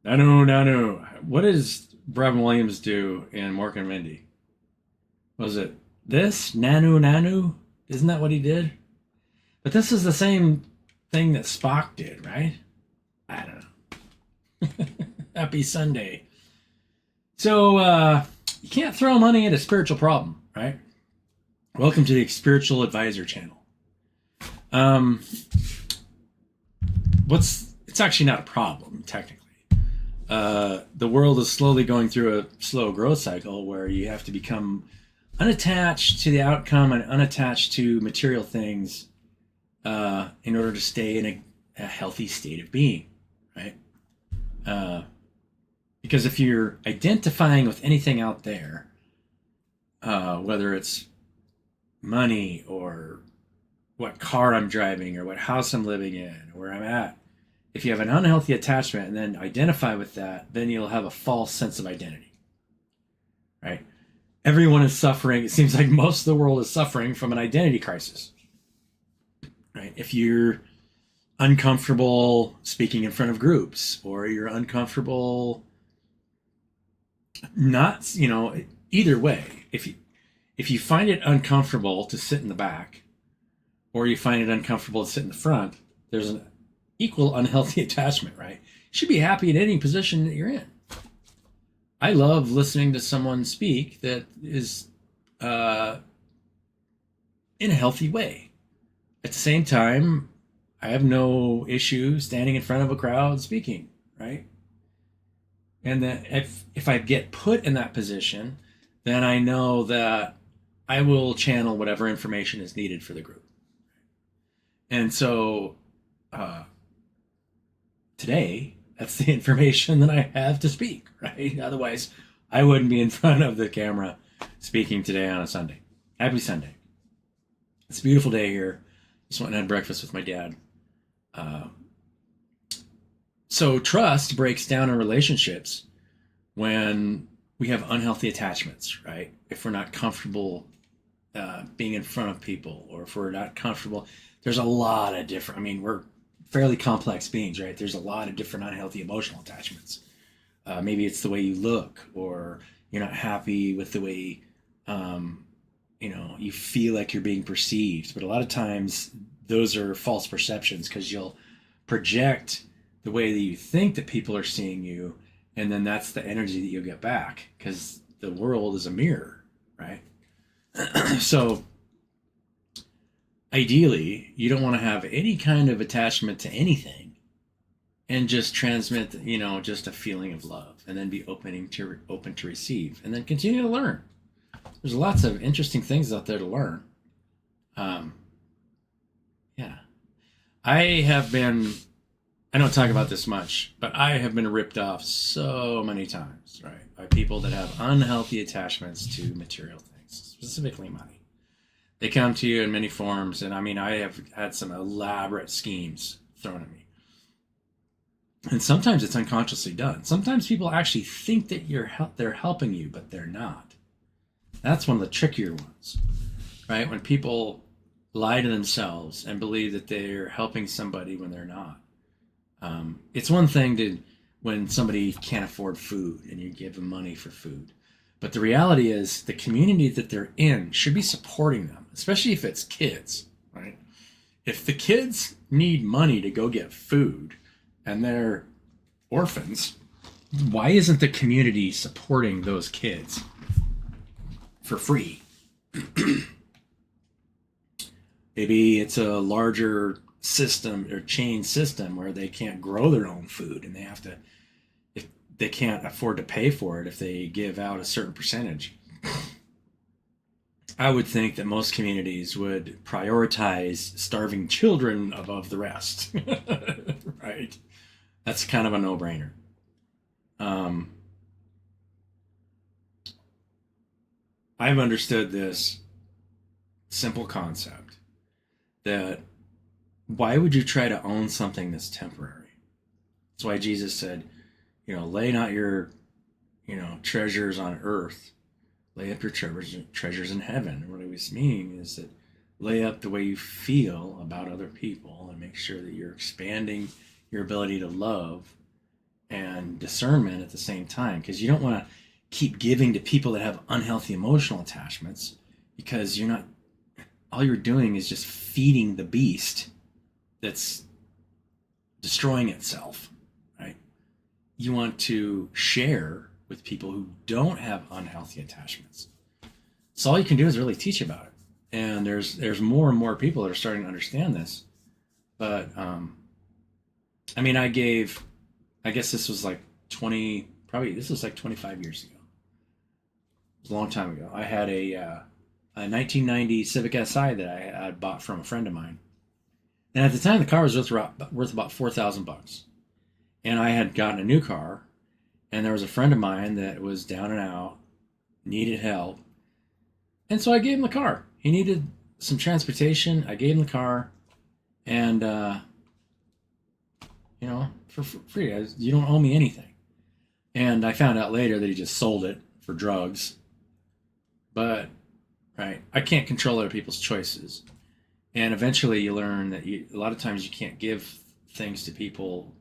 Nanu. What does Robin Williams do in Mork and Mindy? Was it this? Nanu? Isn't that what he did? But this is the same thing that Spock did, right? I don't know. Happy Sunday. So, you can't throw money at a spiritual problem, right? Welcome to the Spiritual Advisor channel. Um, it's actually not a problem, technically. The world is slowly going through a slow growth cycle where you have to become unattached to the outcome and unattached to material things in order to stay in a healthy state of being, right? Because if you're identifying with anything out there, whether it's money or what car I'm driving or what house I'm living in or where I'm at, if you have an unhealthy attachment and then identify with that, then you'll have a false sense of identity, right? Everyone is suffering. It seems like most of the world is suffering from an identity crisis, right? If you're uncomfortable speaking in front of groups, or you're uncomfortable not, either way, if you find it uncomfortable to sit in the back, or you find it uncomfortable to sit in the front, there's an equal unhealthy attachment, right? You should be happy in any position that you're in. I love listening to someone speak that is in a healthy way. At the same time, I have no issue standing in front of a crowd speaking, right? And that if I get put in that position, then I know that I will channel whatever information is needed for the group. And so today, that's the information that I have to speak, right? Otherwise, I wouldn't be in front of the camera speaking today on a Sunday. Happy Sunday. It's a beautiful day here. Just went and had breakfast with my dad. Uh, so trust breaks down in relationships when we have unhealthy attachments, right? If we're not comfortable being in front of people, or if we're not comfortable, there's a lot of different, we're fairly complex beings, right? There's a lot of different unhealthy emotional attachments. Maybe it's the way you look, or you're not happy with the way, you feel like you're being perceived. But a lot of times those are false perceptions, because you'll project the way that you think that people are seeing you, and then that's the energy that you'll get back, because the world is a mirror, right? So ideally, you don't want to have any kind of attachment to anything and just transmit, just a feeling of love, and then be open to receive, and then continue to learn. There's lots of interesting things out there to learn. Um, yeah. I have been, I don't talk about this much, but I have been ripped off so many times, right? By people that have unhealthy attachments to material things, specifically money. They come to you in many forms, and I have had some elaborate schemes thrown at me. And sometimes it's unconsciously done. Sometimes people actually think that they're helping you, but they're not. That's one of the trickier ones, right? When people lie to themselves and believe that they're helping somebody when they're not. It's one thing when somebody can't afford food and you give them money for food. But the reality is the community that they're in should be supporting them, especially if it's kids, right? If the kids need money to go get food and they're orphans, why isn't the community supporting those kids for free? Maybe it's a larger system or chain system where they can't grow their own food, and if they can't afford to pay for it, if they give out a certain percentage. I would think that most communities would prioritize starving children above the rest. Right? That's kind of a no-brainer. I've understood this simple concept that why would you try to own something that's temporary? That's why Jesus said, lay not your, treasures on earth, lay up your treasures in heaven. And what he was meaning is that lay up the way you feel about other people, and make sure that you're expanding your ability to love and discernment at the same time, because you don't want to keep giving to people that have unhealthy emotional attachments, because you're not, all you're doing is just feeding the beast that's destroying itself, right? You want to share with people who don't have unhealthy attachments. So all you can do is really teach about it. And there's more and more people that are starting to understand this. But I mean, I guess this was like 20, probably this was like 25 years ago. It was a long time ago. I had a 1990 Civic Si that I bought from a friend of mine. And at the time, the car was worth about $4,000. And I had gotten a new car, and there was a friend of mine that was down and out, needed help. And so I gave him the car. He needed some transportation. I gave him the car, and, for free. You don't owe me anything. And I found out later that he just sold it for drugs. But, right, I can't control other people's choices. And eventually you learn that a lot of times you can't give things to people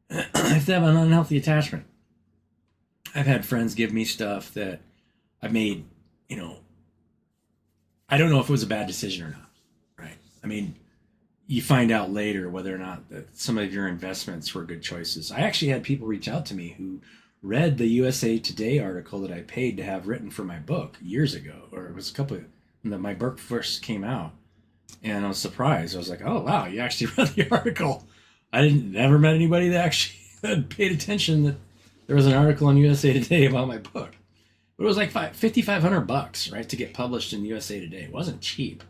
if they have an unhealthy attachment. I've had friends give me stuff that I made, I don't know if it was a bad decision or not, right? I mean, you find out later whether or not that some of your investments were good choices. I actually had people reach out to me who read the USA Today article that I paid to have written for my book years ago, or it was a couple of, that my book first came out, and I was surprised. I was like, "Oh wow, you actually read the article." I didn't never met anybody that actually had paid attention that there was an article on USA Today about my book. But it was like $5,500, right, to get published in USA Today. It wasn't cheap.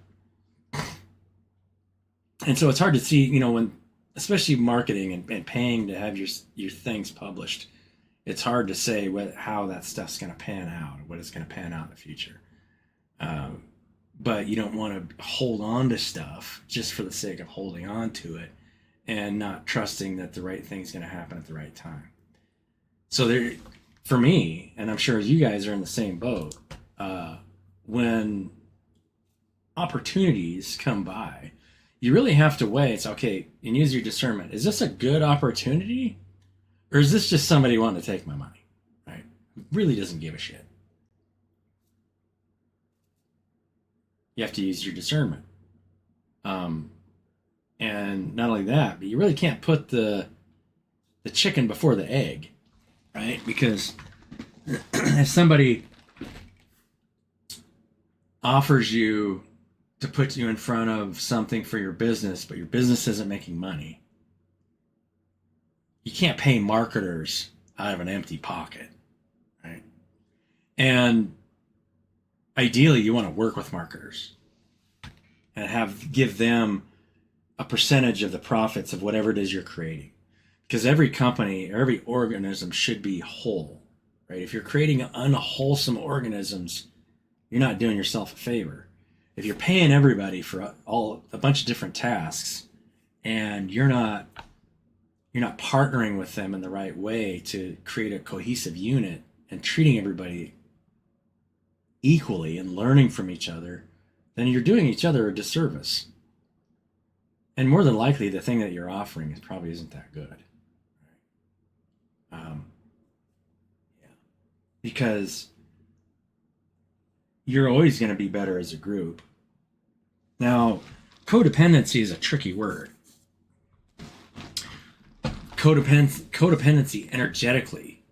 And so it's hard to see, when, especially marketing and paying to have your things published, it's hard to say how that stuff's going to pan out, or what it's going to pan out in the future. But you don't want to hold on to stuff just for the sake of holding on to it and not trusting that the right thing's going to happen at the right time. So there, for me, and I'm sure you guys are in the same boat, when opportunities come by, you really have to weigh. It's okay, and use your discernment. Is this a good opportunity, or is this just somebody wanting to take my money? Right? Really doesn't give a shit. You have to use your discernment. And not only that, but you really can't put the chicken before the egg, right? Because if somebody offers you to put you in front of something for your business, but your business isn't making money, you can't pay marketers out of an empty pocket, right? And ideally, you want to work with marketers and give them a percentage of the profits of whatever it is you're creating. Because every company or every organism should be whole, right? If you're creating unwholesome organisms, you're not doing yourself a favor. If you're paying everybody for a bunch of different tasks, and you're not partnering with them in the right way to create a cohesive unit and treating everybody equally and learning from each other, then you're doing each other a disservice. And more than likely, the thing that you're offering probably isn't that good. Yeah. Because you're always going to be better as a group. Now, codependency is a tricky word. Codependency energetically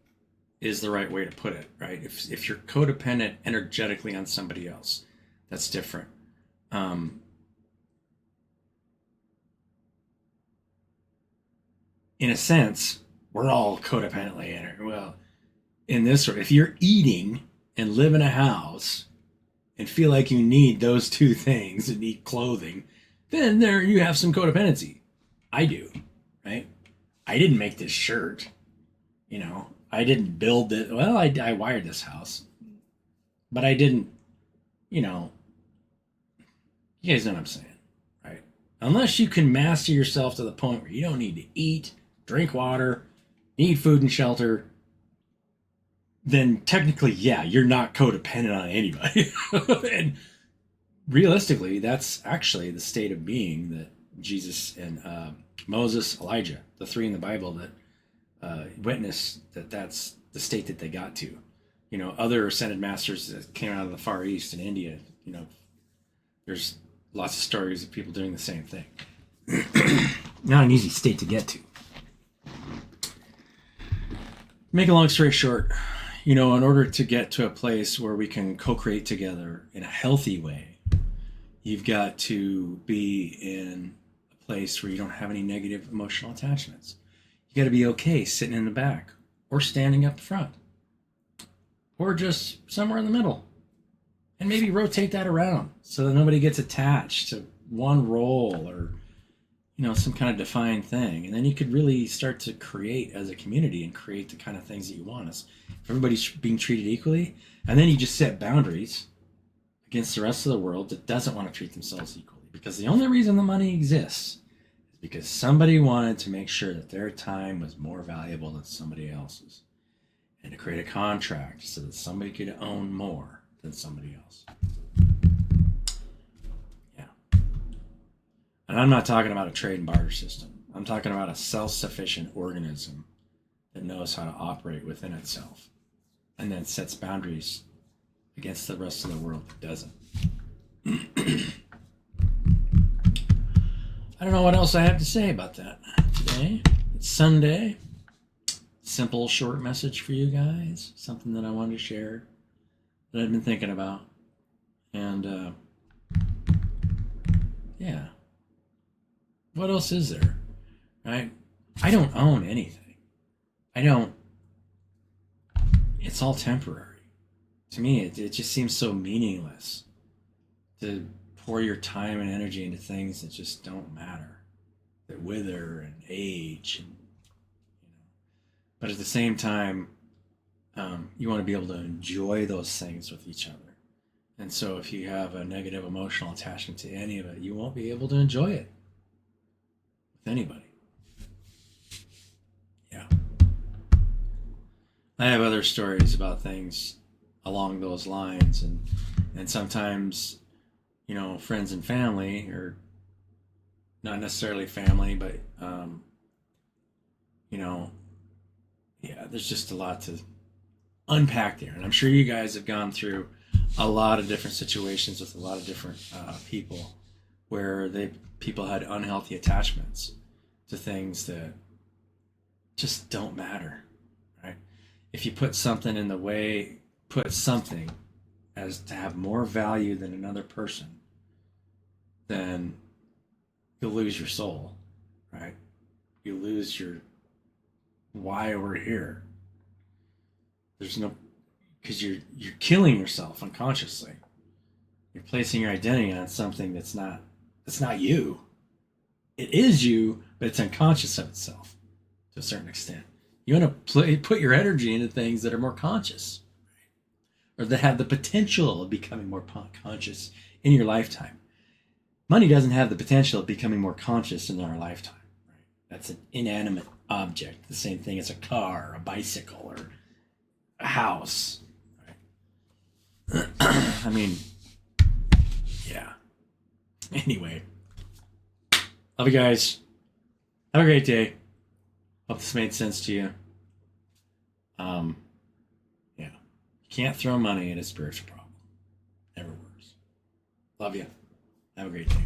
is the right way to put it, right? If you're codependent energetically on somebody else, that's different. In a sense, we're all codependently well, in this sort. If you're eating and live in a house and feel like you need those two things and need clothing, then there you have some codependency. I do, right? I didn't make this shirt, I didn't build it. Well, I wired this house, but I didn't, you guys know what I'm saying, right? Unless you can master yourself to the point where you don't need to eat, drink water, need food and shelter, then technically, yeah, you're not codependent on anybody. And realistically, that's actually the state of being that Jesus and Moses, Elijah, the three in the Bible that witness that that's the state that they got to. Other ascended masters that came out of the Far East and India, there's lots of stories of people doing the same thing. Not an easy state to get to. Make a long story short, in order to get to a place where we can co-create together in a healthy way, you've got to be in a place where you don't have any negative emotional attachments. You got to be okay sitting in the back or standing up front or just somewhere in the middle, and maybe rotate that around so that nobody gets attached to one role or some kind of defined thing. And then you could really start to create as a community and create the kind of things that you want. If everybody's being treated equally, and then you just set boundaries against the rest of the world that doesn't want to treat themselves equally, because the only reason the money exists is because somebody wanted to make sure that their time was more valuable than somebody else's, and to create a contract so that somebody could own more than somebody else. And I'm not talking about a trade and barter system. I'm talking about a self-sufficient organism that knows how to operate within itself and then sets boundaries against the rest of the world that doesn't. I don't know what else I have to say about that today. It's Sunday. Simple, short message for you guys. Something that I wanted to share that I've been thinking about. And, yeah. What else is there, right? I don't own anything. It's all temporary. To me, it just seems so meaningless to pour your time and energy into things that just don't matter, that wither and age. But at the same time, you want to be able to enjoy those things with each other. And so if you have a negative emotional attachment to any of it, you won't be able to enjoy it with anybody. Yeah. I have other stories about things along those lines, and sometimes, friends and family, or not necessarily family, but yeah, there's just a lot to unpack there. And I'm sure you guys have gone through a lot of different situations with a lot of different people where people had unhealthy attachments to things that just don't matter, right? If you put something as to have more value than another person, then you'll lose your soul, right? You lose your why we're here. Because you're killing yourself unconsciously. You're placing your identity on something that's not you. It is you, but it's unconscious of itself to a certain extent. You want to put your energy into things that are more conscious, or that have the potential of becoming more conscious in your lifetime. Money doesn't have the potential of becoming more conscious in our lifetime. Right? That's an inanimate object, the same thing as a car, a bicycle, or a house. Right? I mean, yeah. Anyway, love you guys. Have a great day. Hope this made sense to you. Yeah. You can't throw money at a spiritual problem. Never works. Love you. Have a great day.